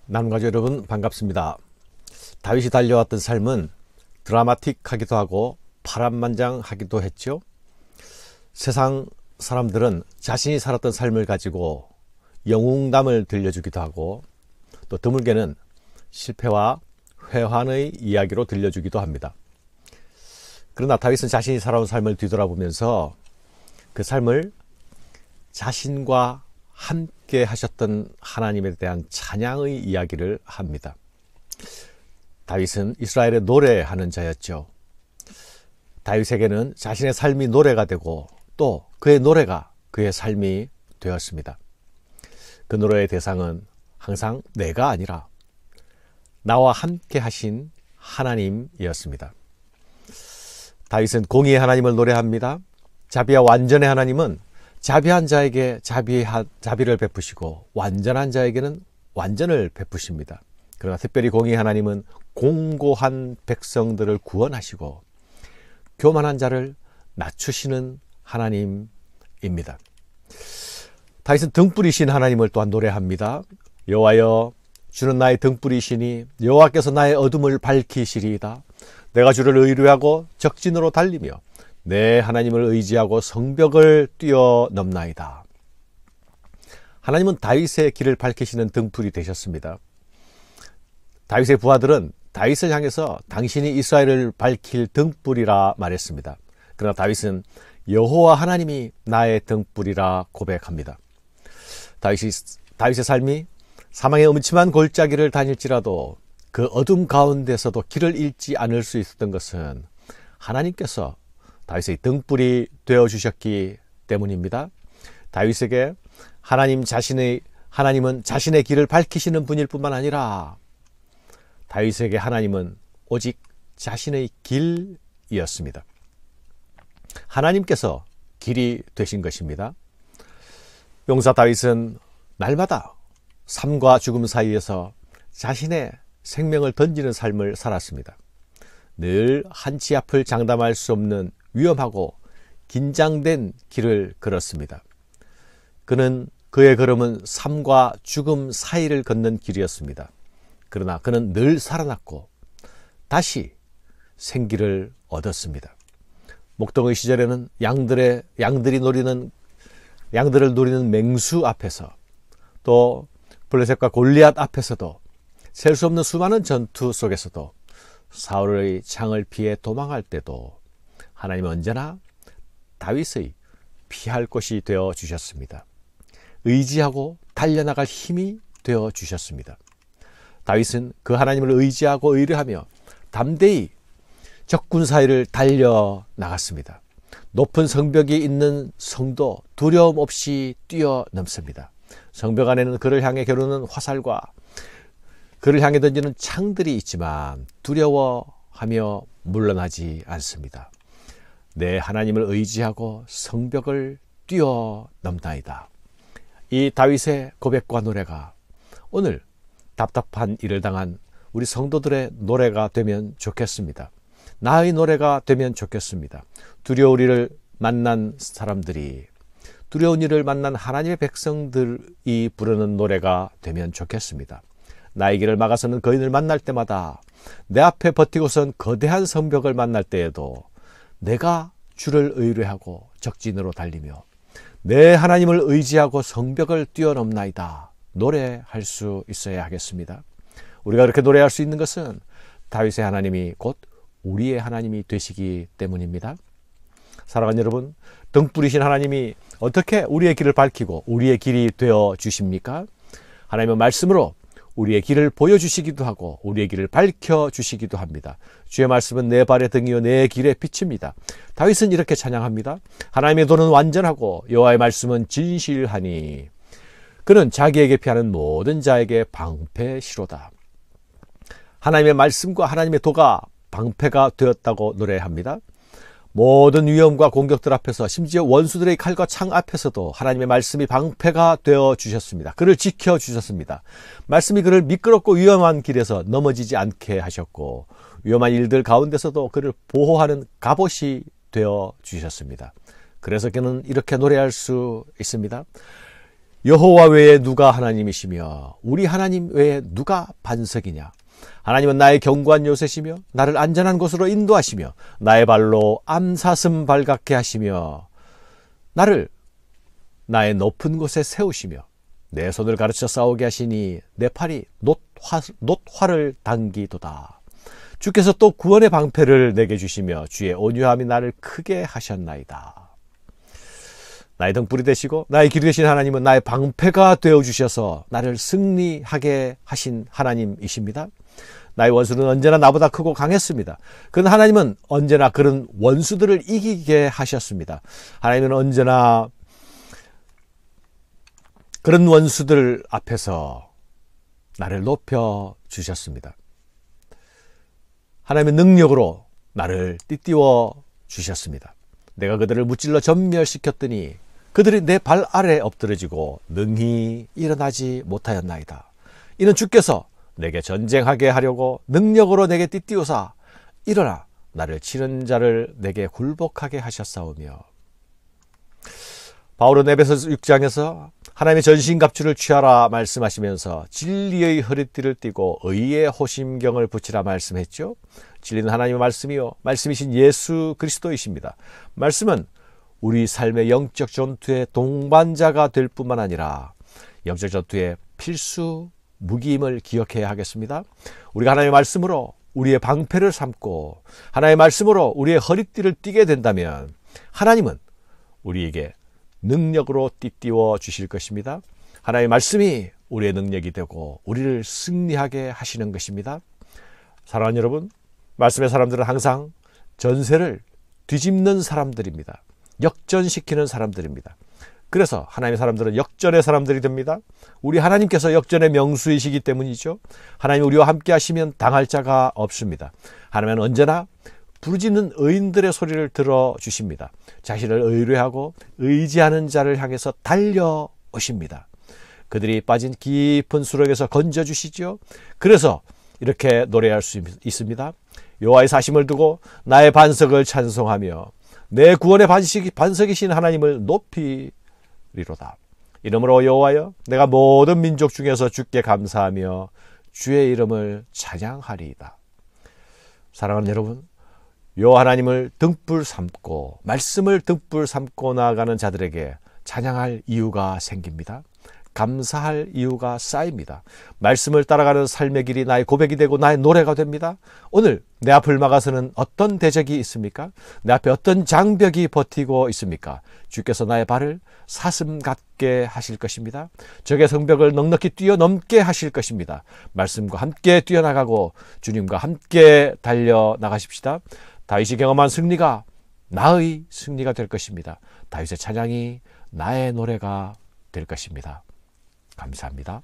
남가족 여러분 반갑습니다. 다윗이 달려왔던 삶은 드라마틱하기도 하고 파란만장하기도 했죠. 세상 사람들은 자신이 살았던 삶을 가지고 영웅담을 들려주기도 하고 또 드물게는 실패와 회환의 이야기로 들려주기도 합니다. 그러나 다윗은 자신이 살아온 삶을 뒤돌아보면서 그 삶을 자신과 함께 하셨던 하나님에 대한 찬양의 이야기를 합니다. 다윗은 이스라엘의 노래하는 자였죠. 다윗에게는 자신의 삶이 노래가 되고 또 그의 노래가 그의 삶이 되었습니다. 그 노래의 대상은 항상 내가 아니라 나와 함께 하신 하나님이었습니다. 다윗은 공의의 하나님을 노래합니다. 자비와 완전의 하나님은 자비한 자에게 자비를 베푸시고 완전한 자에게는 완전을 베푸십니다. 그러나 특별히 공의의 하나님은 공고한 백성들을 구원하시고 교만한 자를 낮추시는 하나님입니다. 다윗은 등불이신 하나님을 또한 노래합니다. 여호와여, 주는 나의 등불이시니 여호와께서 나의 어둠을 밝히시리이다. 내가 주를 의뢰하고 적진으로 달리며 내 하나님을 의지하고 성벽을 뛰어넘나이다. 하나님은 다윗의 길을 밝히시는 등불이 되셨습니다. 다윗의 부하들은 다윗을 향해서 당신이 이스라엘을 밝힐 등불이라 말했습니다. 그러나 다윗은 여호와 하나님이 나의 등불이라 고백합니다. 다윗의 삶이 사망의 음침한 골짜기를 다닐지라도 그 어둠 가운데서도 길을 잃지 않을 수 있었던 것은 하나님께서 다윗의 등불이 되어주셨기 때문입니다. 다윗에게 하나님은 자신의 길을 밝히시는 분일 뿐만 아니라 다윗에게 하나님은 오직 자신의 길이었습니다. 하나님께서 길이 되신 것입니다. 용사 다윗은 날마다 삶과 죽음 사이에서 자신의 생명을 던지는 삶을 살았습니다. 늘 한치 앞을 장담할 수 없는 위험하고 긴장된 길을 걸었습니다. 그의 걸음은 삶과 죽음 사이를 걷는 길이었습니다. 그러나 그는 늘 살아났고 다시 생기를 얻었습니다. 목동의 시절에는 양들을 노리는 맹수 앞에서 또 블레셋과 골리앗 앞에서도 셀 수 없는 수많은 전투 속에서도 사울의 창을 피해 도망할 때도 하나님은 언제나 다윗의 피할 곳이 되어 주셨습니다. 의지하고 달려나갈 힘이 되어 주셨습니다. 다윗은 그 하나님을 의지하고 의뢰하며 담대히 적군 사이를 달려나갔습니다. 높은 성벽이 있는 성도 두려움 없이 뛰어넘습니다. 성벽 안에는 그를 향해 겨누는 화살과 그를 향해 던지는 창들이 있지만 두려워하며 물러나지 않습니다. 내 하나님을 의지하고 성벽을 뛰어넘나이다. 이 다윗의 고백과 노래가 오늘 답답한 일을 당한 우리 성도들의 노래가 되면 좋겠습니다. 나의 노래가 되면 좋겠습니다. 두려운 일을 만난 사람들이, 두려운 일을 만난 하나님의 백성들이 부르는 노래가 되면 좋겠습니다. 나의 길을 막아서는 거인을 만날 때마다, 내 앞에 버티고선 거대한 성벽을 만날 때에도 내가 주를 의뢰하고 적진으로 달리며 내 하나님을 의지하고 성벽을 뛰어넘나이다. 노래할 수 있어야 하겠습니다. 우리가 그렇게 노래할 수 있는 것은 다윗의 하나님이 곧 우리의 하나님이 되시기 때문입니다. 사랑하는 여러분, 등불이신 하나님이 어떻게 우리의 길을 밝히고 우리의 길이 되어 주십니까? 하나님은 말씀으로 우리의 길을 보여주시기도 하고 우리의 길을 밝혀주시기도 합니다. 주의 말씀은 내 발의 등이요 내 길의 빛입니다. 다윗은 이렇게 찬양합니다. 하나님의 도는 완전하고 여호와의 말씀은 진실하니 그는 자기에게 피하는 모든 자에게 방패시로다. 하나님의 말씀과 하나님의 도가 방패가 되었다고 노래합니다. 모든 위험과 공격들 앞에서 심지어 원수들의 칼과 창 앞에서도 하나님의 말씀이 방패가 되어 주셨습니다. 그를 지켜 주셨습니다. 말씀이 그를 미끄럽고 위험한 길에서 넘어지지 않게 하셨고 위험한 일들 가운데서도 그를 보호하는 갑옷이 되어 주셨습니다. 그래서 그는 이렇게 노래할 수 있습니다. 여호와 외에 누가 하나님이시며 우리 하나님 외에 누가 반석이냐. 하나님은 나의 견고한 요새시며 나를 안전한 곳으로 인도하시며 나의 발로 암사슴 발갛게 하시며 나를 나의 높은 곳에 세우시며 내 손을 가르쳐 싸우게 하시니 내 팔이 놋화를 당기도다. 주께서 또 구원의 방패를 내게 주시며 주의 온유함이 나를 크게 하셨나이다. 나의 등불이 되시고 나의 길이 되신 하나님은 나의 방패가 되어주셔서 나를 승리하게 하신 하나님이십니다. 나의 원수는 언제나 나보다 크고 강했습니다. 그런데 하나님은 언제나 그런 원수들을 이기게 하셨습니다. 하나님은 언제나 그런 원수들 앞에서 나를 높여 주셨습니다. 하나님의 능력으로 나를 띠띠워 주셨습니다. 내가 그들을 무찔러 전멸시켰더니 그들이 내 발 아래 엎드러지고 능히 일어나지 못하였나이다. 이는 주께서 내게 전쟁하게 하려고 능력으로 내게 띠띠우사 일어나 나를 치는 자를 내게 굴복하게 하셨사오며. 바울은 에베소서 6장에서 하나님의 전신갑주를 취하라 말씀하시면서 진리의 허리띠를 띠고 의의 호심경을 붙이라 말씀했죠. 진리는 하나님의 말씀이요 말씀이신 예수 그리스도이십니다. 말씀은 우리 삶의 영적 전투의 동반자가 될 뿐만 아니라 영적 전투의 필수 무기임을 기억해야 하겠습니다. 우리가 하나님의 말씀으로 우리의 방패를 삼고 하나님의 말씀으로 우리의 허리띠를 띠게 된다면 하나님은 우리에게 능력으로 띠띠워 주실 것입니다. 하나님의 말씀이 우리의 능력이 되고 우리를 승리하게 하시는 것입니다. 사랑하는 여러분, 말씀의 사람들은 항상 전세를 뒤집는 사람들입니다. 역전시키는 사람들입니다. 그래서 하나님의 사람들은 역전의 사람들이 됩니다. 우리 하나님께서 역전의 명수이시기 때문이죠. 하나님 우리와 함께 하시면 당할 자가 없습니다. 하나님은 언제나 부르짖는 의인들의 소리를 들어주십니다. 자신을 의뢰하고 의지하는 자를 향해서 달려오십니다. 그들이 빠진 깊은 수렁에서 건져주시죠. 그래서 이렇게 노래할 수 있습니다. 여호와의 사심을 두고 나의 반석을 찬송하며 내 구원의 반석이신 하나님을 높이리로다. 이러므로 여호와여 내가 모든 민족 중에서 주께 감사하며 주의 이름을 찬양하리이다. 사랑하는 여러분, 여호와 하나님을 등불 삼고 말씀을 등불 삼고 나아가는 자들에게 찬양할 이유가 생깁니다. 감사할 이유가 쌓입니다. 말씀을 따라가는 삶의 길이 나의 고백이 되고 나의 노래가 됩니다. 오늘 내 앞을 막아서는 어떤 대적이 있습니까? 내 앞에 어떤 장벽이 버티고 있습니까? 주께서 나의 발을 사슴 같게 하실 것입니다. 적의 성벽을 넉넉히 뛰어넘게 하실 것입니다. 말씀과 함께 뛰어나가고 주님과 함께 달려나가십시다. 다윗이 경험한 승리가 나의 승리가 될 것입니다. 다윗의 찬양이 나의 노래가 될 것입니다. 감사합니다.